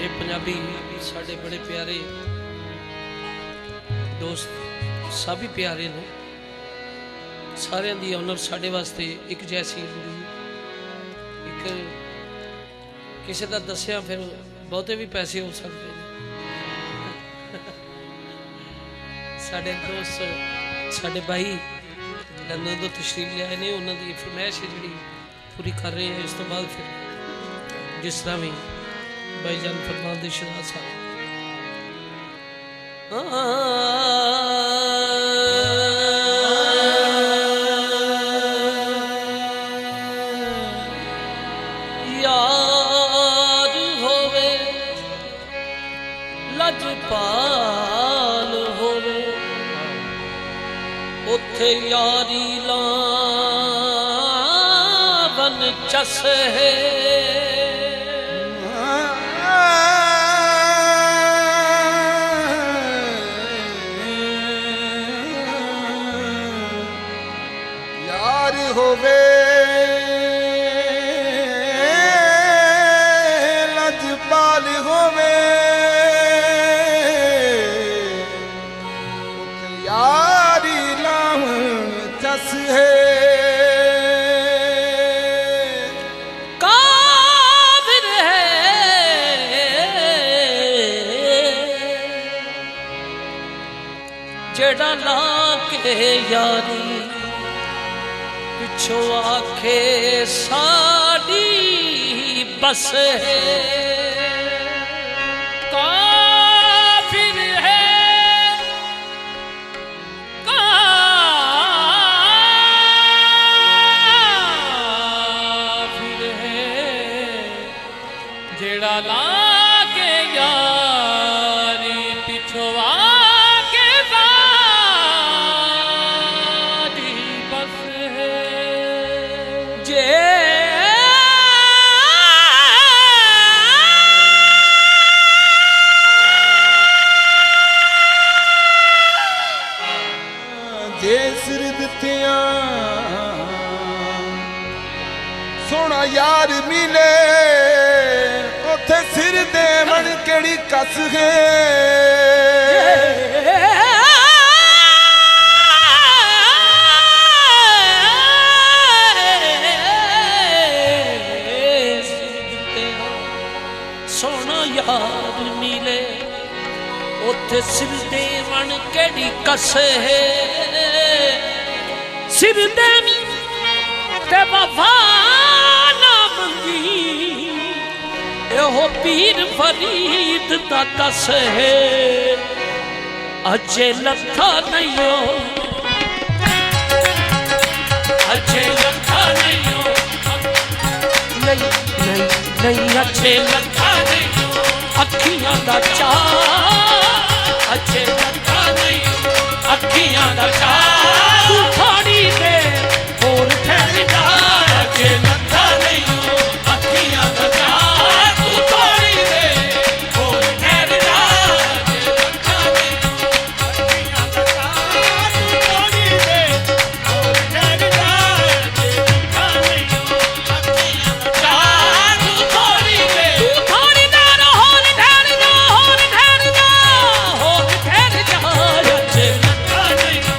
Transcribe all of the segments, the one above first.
ये पंजाबी साढ़े बड़े प्यारे दोस्त सभी प्यारे ने सारे दी ऑनर साढ़े वास्ते एक जैसी होंगी एक किसी का दसिया फिर बहुते भी पैसे हो सकते हैं साढ़े दोस्त साढ़े भाई लंदन तो तशरीफ लिया ने उन्होंने फरमाइश है जी पूरी कर रहे हैं। इस तो बाद फिर जिस तरह भी भाईजान फरमान दी शहजाद साहब यार होवे लजपाल होवे उथे यारी लावन चस है होवे लजपाल होवे यारी लावन चस है काबिर है जेड़ा ला के यारी पिछो आखे साड़ी बस है काफिर है काफिर है जेड़ा लागे यारी पिछो आके साड़ी बस है जे जे सिर दित्तियां सोना यार मिले उथे सिर देवन केड़ी कस है सोना यार मिले उथे सिर देवन केड़ी कस है सिर देनी ते वफा ना मंगी एहो पीर फरीद दा दस है अजे लथा नहीं हो अजे लथा नहीं हो नहीं नहीं नहीं अजे लथा नहीं हो अखियां दा चाह अजे लथा नहीं हो अखियां दा चाह तू थोड़ी देर होर ठहर जा अजे लथा नहीं हो अखियां दा चाह तू थोड़ी देर होर ठहर जा अजे लथा नहीं हो अखियां दा चाह तू थोड़ी देर होर ठहर जा अजे लथा नहीं हो अखियां दा चाह तू थोड़ी देर होर ठहर जा होर ठहर जा होर ठहर जा अजे लथा नहीं हो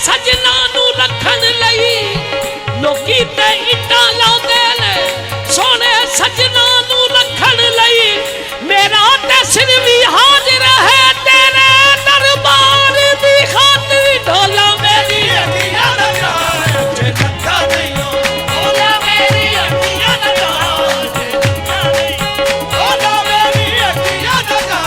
सजना नू रखन लई लोकी ते इट्टां लाउंदे ने सोने सजना नू रखन लई मेरा ते सिर भी हाजिर है तेरे दरबार दी खातिर ढोला मेरी अखियां लगा जे लखा नहीं हो ढोला मेरी अखियां लगा जे लखा नहीं ढोला मेरी अखियां लगा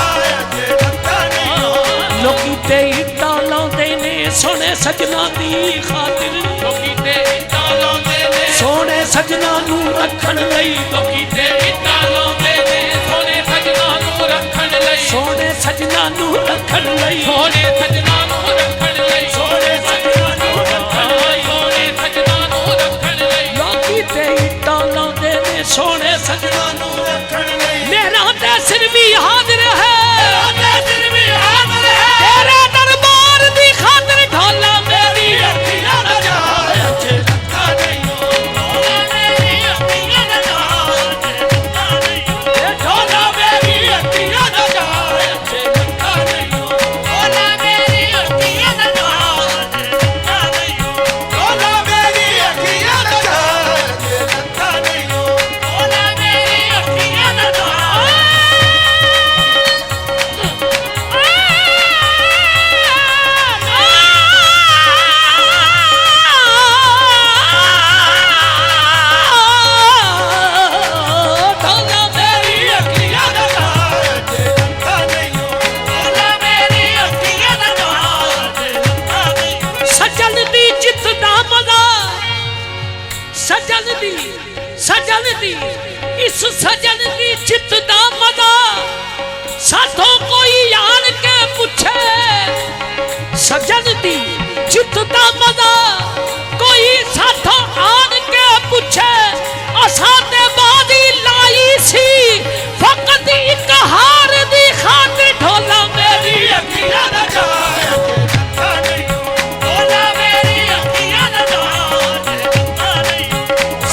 जे लखा नहीं लोकी ते इट्टां लाउंदे ने सोने सजना दी खातिर लोकी ते इट्टां लाउंदे ने सोने सजना नू रखन लई लोकी ते इट्टां लाउंदे ने सोने सजना नू रखन लई सोने सजना नू रखन लई सोने सजना नू रखन लई सोने सजना नू रखन लई सोने सजना नू रखन लई लोकी ते इट्टां लाउंदे ने सोने सजना नू रखन लई मेरा ते सिर भी हाजिर है मेरा ते सिर भी हाजिर है तेरे दरबार दी खातिर ढोला मेरी अखियां लगा जे लखा नहीं हो ढोला मेरी अखियां लगा जे लखा नहीं हो ढोला मेरी अखियां लगा जे लखा नहीं हो ढोला मेरी अखियां लगा जे लखा नहीं हो ढोला मेरी अखियां लगा जे लखा नहीं हो ढोला मेरी अखियां लगा सजन दी इस सजन दी चित दा मजा साथों कोई आन के पूछे सजन दी चित दा मजा कोई साथों आन के पूछे असां ते बादी लाई सी फकत एक हार दी खातिर ढोला मेरी अखियां लगा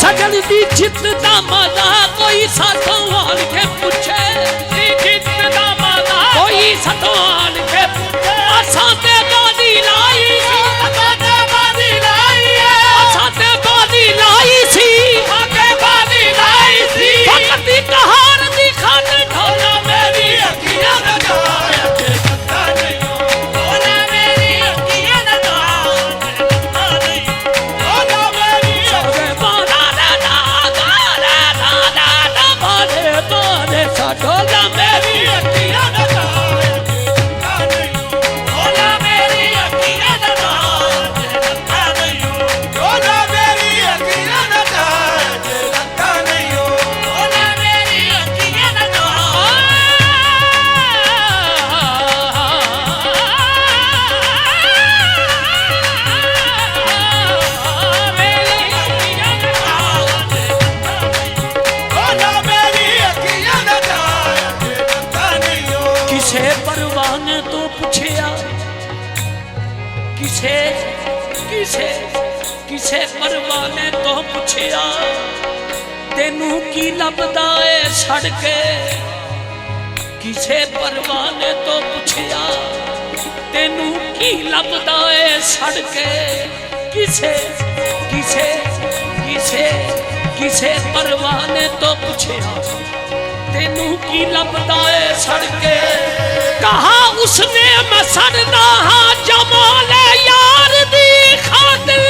सजन दी जित दा मजा कोई साथों आन के पूछे जित दा मजा कोई साथों आन के पूछे असां ते बादी लाई सी असां ते बादी लाई असां ते बादी लाई सी आगे बादी लाई सी फकत एक हार दी खातिर ढोला मेरी अखियां लगा जे लखा नहीं हो ढोला मेरी अखियां लगा जे लखा नहीं ढोला मेरी सबे बादा ढोला मेरी अखियां लगा जे लखा नहीं हो ढोला मेरी अखियां लगा जे लखा नहीं हो ढोला मेरी अखियां लगा जे लखा नहीं हो ढोला मेरी अखियां लगा किसे परवाने तो पूछया किसे किसे किसे परवाने तो पूछया तेनू की लभदा ए सड़के किसे परवाने तो पूछया तेनू की लभदा ए सड़के किसे किसे किसे किसे परवाने तो पूछया तेनू की लभदा ए सड़के कहा उसने मैं सड़दा हाँ जमाल यार दी खातिर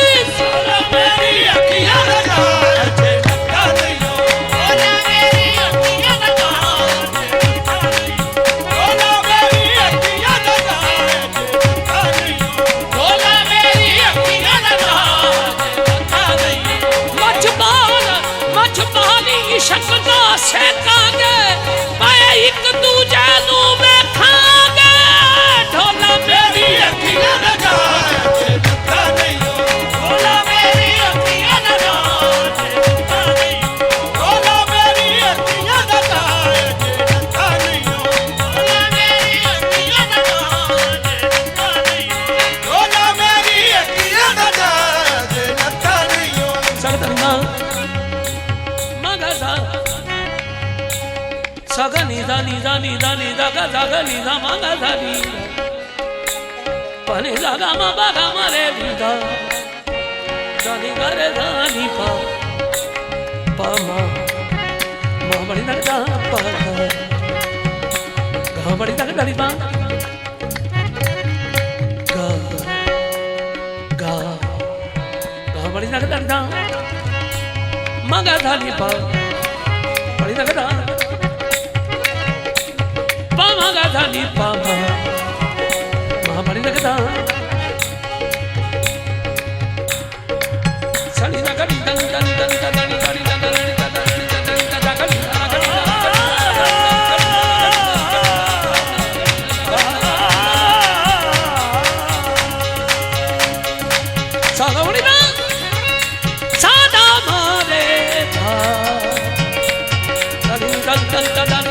मेरी अखियां लगा जे लखा नहीं हो ढोला मेरी अखियां लगा जे लखा नहीं हो ढोला मेरी अखियां लगा जे लखा नहीं हो ढोला मेरी अखियां लगा जे लखा नहीं हो मजबानी इश्क दा सेकांगे मैं एक दूजे नू वेखांगे ढोला मेरी अखियां लगा जे लखा नहीं हो ढोला मेरी अखियां लगा जे लखा नहीं हो ढोला मेरी अखियां लगा जे लखा नहीं हो ढोला मेरी अखियां लगा जे लखा नहीं हो ढोला मेरी अखियां लगा जे लखा नहीं हो सगदना मगजा सगा निदा निदा निदा निदा गा गा निदा मगा धा नी pani da ga ma ba ga ma re ni da da ni ga re da ni pa pa ma ma ba ni da da pa ga ba ni da da ni pa ga ga ga ba ni da da da ma ga da ni pa ba ni da da pa ma ga da ni pa ma bari da sali da gari dan dan dan dan dan gari dan dan dan sauri na sada mare tha dan dan dan dan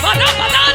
Pada pada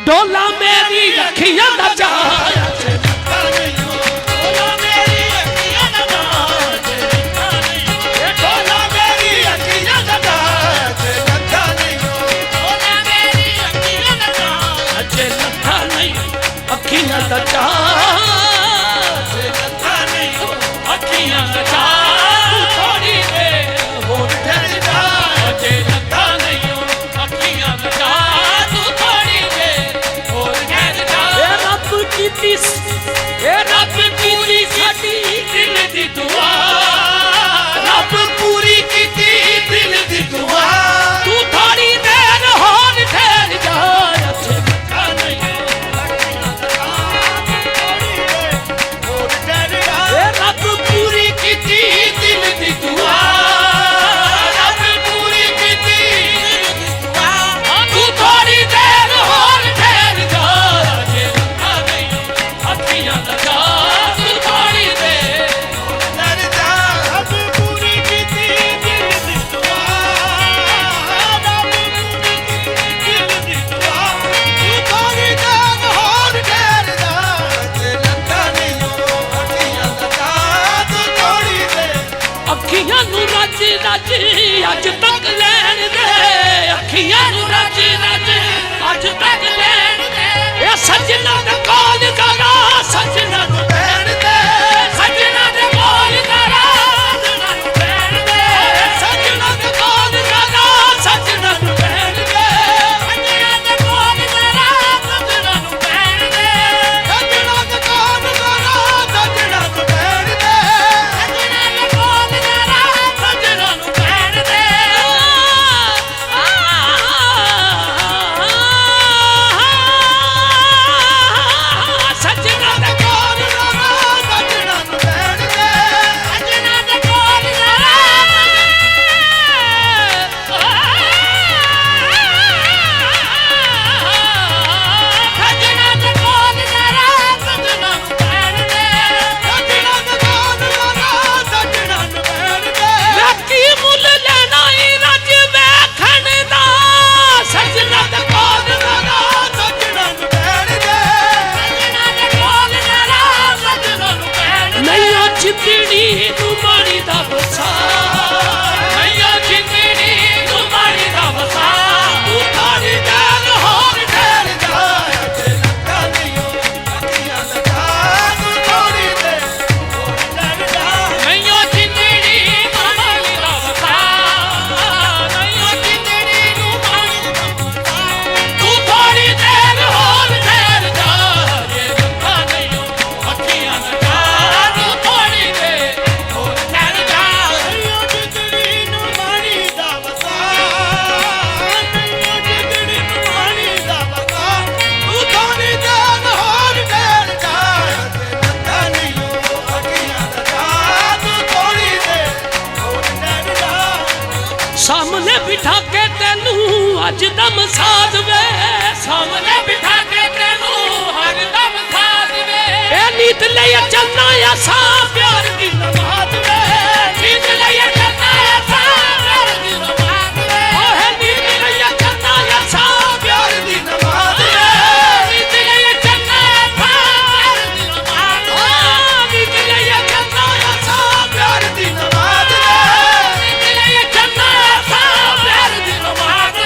डोला मेरी अखियां दा जाया अखियां दा अखियां दा थोड़ी देर होर ठहर जा अजे लगा नहीं अखियां दा तू थोड़ी देर होर ठहर जा रब कीती साडी दिल दी दुआ रब पूरी कीती दिल दी दुआ तू थोड़ी देर होर ठहर जा अजे लगा नहीं रब पूरी कीती दिल दी दुआ रब पूरी कीती तू थोड़ी देर होर ठहर जा अजे लगा नहीं अखियां लगा तू थोड़ी देर ठहर जा रब पूरी कीती दिल दी दुआ रब दिल दी दुआ तू थोड़ी देर होर ठहर जा अजे लगा नहीं अखियां लगा तू थोड़ी देर अखियां नू रज रज अज तक लैण दे अखियां नू रज रज अज तक लैण दे ए सजना दे कोल करा सजना नू बैण दे सजना दे कोल करा सजना नू बैण दे सजना दे कोल करा सजना नू बैण दे सजना दे कोल करा सजना नू बैण दे सजना दे कोल करा सजना नू बैण दे सजना दे कोल करा सजना नू बैण दे हजदम साध वे सामने बिठा के तेनू हजदम साध वे नीत ले चलना ऐसा प्यार की नमाज वे नीत ले चलना ऐसा प्यार की नमाज वे नीत ले चलना ऐसा प्यार की नमाज वे नीत ले चलना ऐसा प्यार की नमाज नीत ले चलना ऐसा प्यार की नमाज नीत ले चलना ऐसा प्यार की नमाज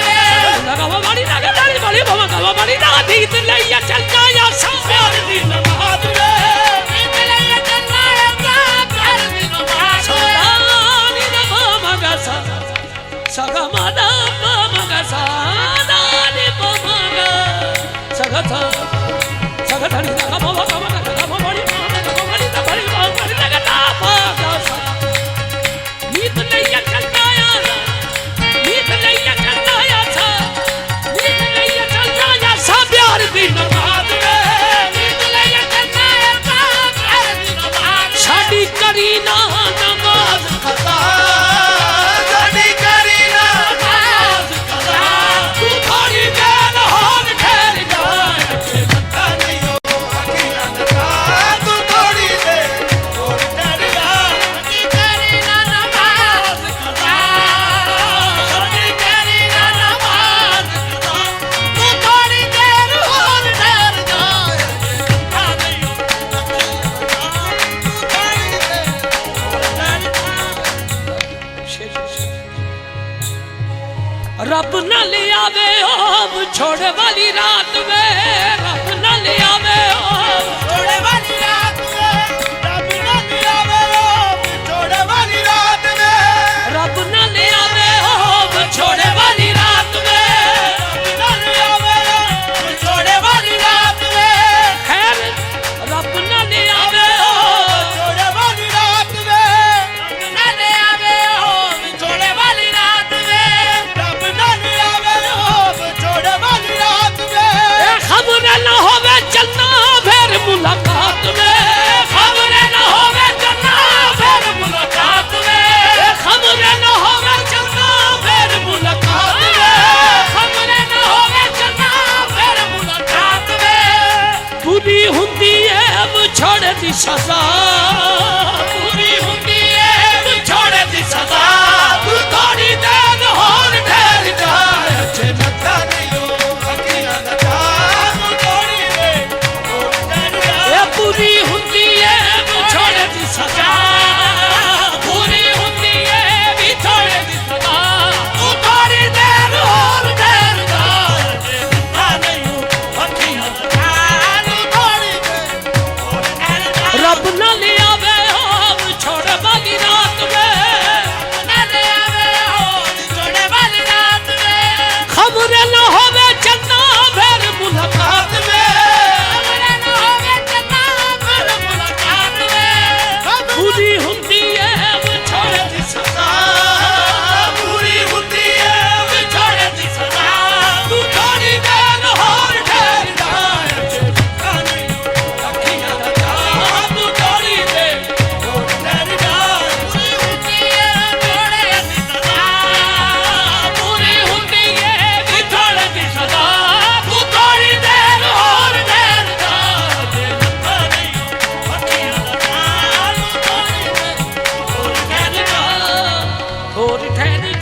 लगावा बड़ी लगा दाढ़ी बड़ी बाबा गावा बड़ी ना नीत ले चलना ऐसा प्यार की नमाज नीत ले चलना ऐसा प्यार की नमाज सानी ना मामा गा सा सगा मादा मामा गा सा दानी मामा गा सगा था सगा धनी लगा बाबा गावा लगा बड़ी गावा बड़ी ता बड़ी बड़ी लगा ता बाबा सा नीत ले चलना ऐसा नीत ले चलना ऐसा नीत ले चलना ऐसा प्यार की नमाज नीत ले चलना ऐसा प्यार की नमाज साडी करीना नमाज कदा साडी करीना नमाज कदा तू थोड़ी देर होर ठहर जा लगा नहीं हो अखियां लगा तू थोड़ी देर होर ठहर जा साडी करीना नमाज कदा साडी करीना नमाज कदा तू थोड़ी देर होर ठहर जा लगा नहीं हो रब न ले आवे ओ छोड़े वाली रात में रब न ले आवे ओ छोड़े वाली रात में रब न ले आवे ओ छोड़े वाली रात में रब न ले आवे ओ छोड़े वाली रात में रब न ले आवे ओ छोड़े वाली रात में खैर रब न ले आवे ओ छोड़े वाली रात में रब न ले आवे ओ छोड़े वाली रात में रब न ले आवे ओ छोड़े वाली रात में खबर न होवे चलना फिर मुलाकात में खबर न होवे चलना फिर मुलाकात में खबर न होवे चलना फिर मुलाकात में खबर न होवे चलना फिर मुलाकात में पूरी हुंदी है छोड़ दी सजा पूरी हुंदी है छोड़ दी सजा तू थोड़ी देर होर ठहर जा अच्छे लगा नहीं हो अखियां लगा तू थोड़ी देर होर ठहर जा ये पूरी हुंदी है छोड़ दी सजा पूरी हुंदी है भी छोड़ दी सजा तू थोड़ी देर होर ठहर जा अच्छे लगा नहीं हो अखियां लगा तू थोड़ी देर होर ठहर जा रब न ले आवे हो छोड़े वाली रात में न ले आवे हो छोड़े वाली रात में खबर न होवे चलना फिर मुलाकात में खबर न होवे चलना फिर मुलाकात में पूरी हुंदी है छोड़ दी सजा पूरी हुंदी है छोड़ दी सजा तू थोड़ी देर होर ठहर जा लगा नहीं हो अखियां लगा तू थोड़ी देर होर ठहर जा पूरी हुंदी है छोड़ दी सजा पूरी हुंदी है छोड़ दी सजा तू थोड़ी देर होर ठहर जा लगा नहीं हो अखियां लगा तू थोड़ी देर होर ठहर जा होर ठहर